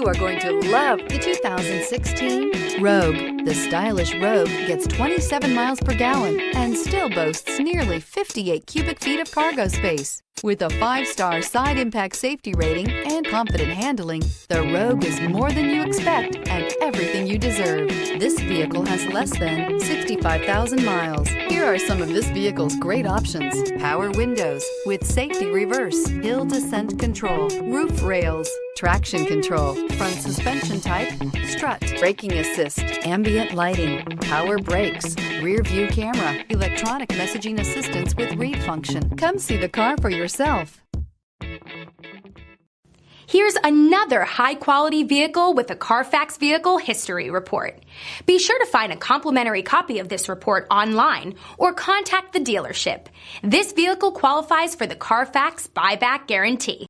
You are going to love the 2016 Rogue. The stylish Rogue gets 27 miles per gallon and still boasts nearly 58 cubic feet of cargo space. With a 5-star side impact safety rating and confident handling, the Rogue is more than you expect and everything you deserve. This vehicle has less than 65,000 miles. Here are some of this vehicle's great options: power windows with safety reverse, hill descent control, roof rails, traction control, front suspension type, strut, braking assist, ambient lighting, power brakes, rear view camera, electronic messaging assistance with read function. Come see the car for yourself. Here's another high-quality vehicle with a Carfax Vehicle History Report. Be sure to find a complimentary copy of this report online or contact the dealership. This vehicle qualifies for the Carfax Buyback Guarantee.